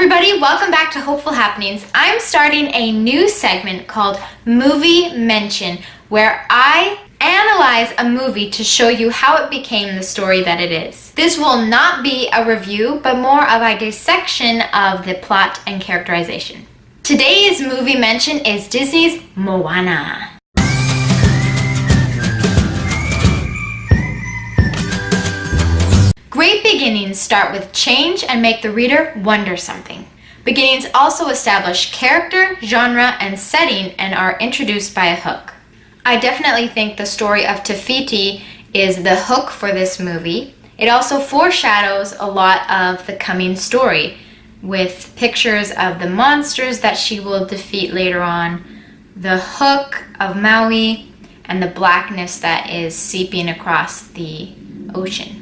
everybody, welcome back to Hopeful Happenings. I'm starting a new segment called Movie Mention, where I analyze a movie to show you how it became the story that it is. This will not be a review, but more of a dissection of the plot and characterization. Today's movie mention is Disney's Moana. Great beginnings start with change and make the reader wonder something. Beginnings also establish character, genre, and setting and are introduced by a hook. I definitely think the story of Te Fiti is the hook for this movie. It also foreshadows a lot of the coming story with pictures of the monsters that she will defeat later on, the hook of Maui, and the blackness that is seeping across the ocean.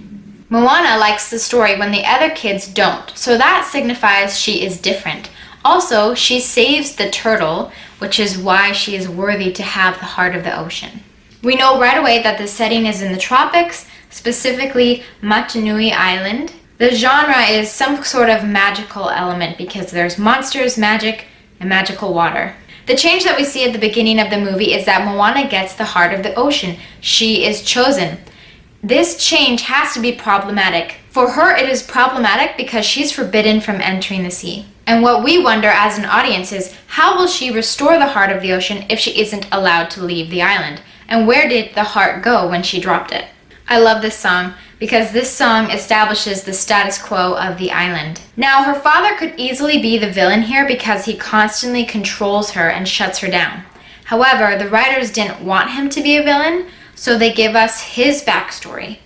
Moana likes the story when the other kids don't, so that signifies she is different. Also, she saves the turtle, which is why she is worthy to have the heart of the ocean. We know right away that the setting is in the tropics, specifically Motunui Island. The genre is some sort of magical element because there's monsters, magic, and magical water. The change that we see at the beginning of the movie is that Moana gets the heart of the ocean. She is chosen. This change has to be problematic. For her, it is problematic because she's forbidden from entering the sea. And what we wonder as an audience is, how will she restore the heart of the ocean if she isn't allowed to leave the island? And where did the heart go when she dropped it? I love this song because this song establishes the status quo of the island. Now, her father could easily be the villain here because he constantly controls her and shuts her down. However, the writers didn't want him to be a villain, so they give us his backstory.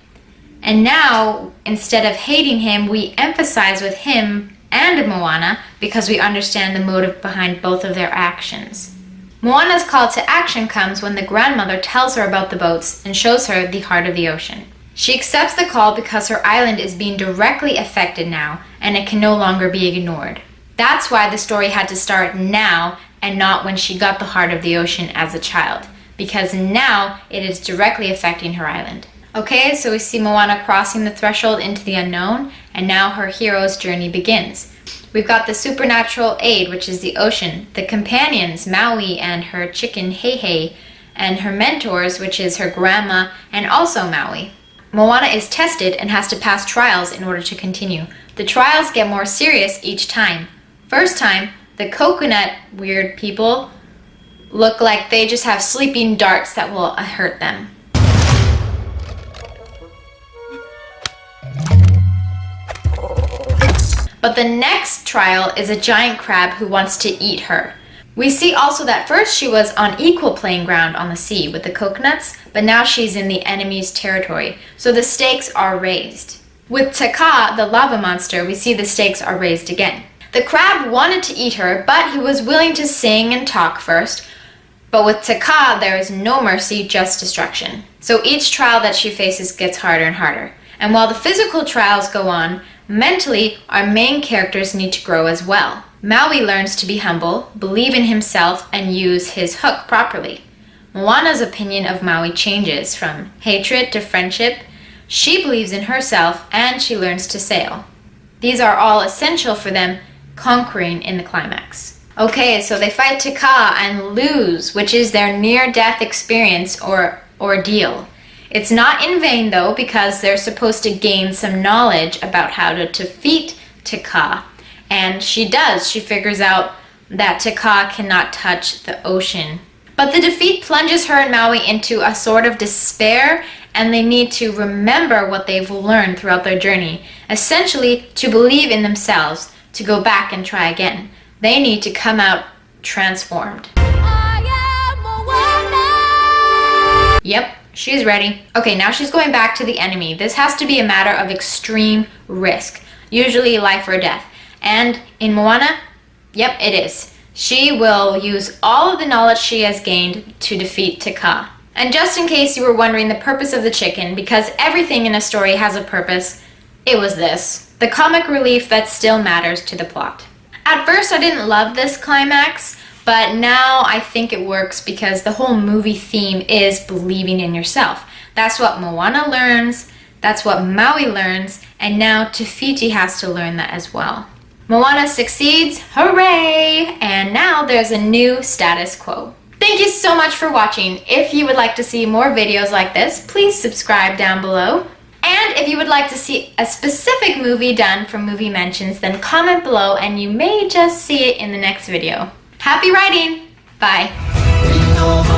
And now, instead of hating him, we emphasize with him and Moana because we understand the motive behind both of their actions. Moana's call to action comes when the grandmother tells her about the boats and shows her the heart of the ocean. She accepts the call because her island is being directly affected now and it can no longer be ignored. That's why the story had to start now and not when she got the heart of the ocean as a child, because now it is directly affecting her island. Okay, so we see Moana crossing the threshold into the unknown, and now her hero's journey begins. We've got the supernatural aid, which is the ocean, the companions, Maui and her chicken, Hei, and her mentors, which is her grandma and also Maui. Moana is tested and has to pass trials in order to continue. The trials get more serious each time. First time, the coconut weird people look like they just have sleeping darts that will hurt them. But the next trial is a giant crab who wants to eat her. We see also that first she was on equal playing ground on the sea with the coconuts, but now she's in the enemy's territory, so the stakes are raised. With Taka, the lava monster, we see the stakes are raised again. The crab wanted to eat her, but he was willing to sing and talk first. But with Taka, there is no mercy, just destruction. So each trial that she faces gets harder and harder. And while the physical trials go on, mentally, our main characters need to grow as well. Maui learns to be humble, believe in himself, and use his hook properly. Moana's opinion of Maui changes from hatred to friendship. She believes in herself, and she learns to sail. These are all essential for them conquering in the climax. Okay, so they fight Taka and lose, which is their near-death experience or ordeal. It's not in vain though, because they're supposed to gain some knowledge about how to defeat Taka. And she does. She figures out that Taka cannot touch the ocean. But the defeat plunges her and Maui into a sort of despair, and they need to remember what they've learned throughout their journey. Essentially, to believe in themselves, to go back and try again. They need to come out transformed. Yep, she's ready. Okay, now she's going back to the enemy. This has to be a matter of extreme risk, usually life or death. And in Moana, yep, it is. She will use all of the knowledge she has gained to defeat Taka. And just in case you were wondering the purpose of the chicken, because everything in a story has a purpose, it was this. The comic relief that still matters to the plot. At first I didn't love this climax, but now I think it works because the whole movie theme is believing in yourself. That's what Moana learns, that's what Maui learns, and now Te Fiti has to learn that as well. Moana succeeds, hooray! And now there's a new status quo. Thank you so much for watching. If you would like to see more videos like this, please subscribe down below. And if you would like to see a specific movie done from Movie Mentions, then comment below and you may just see it in the next video. Happy writing! Bye!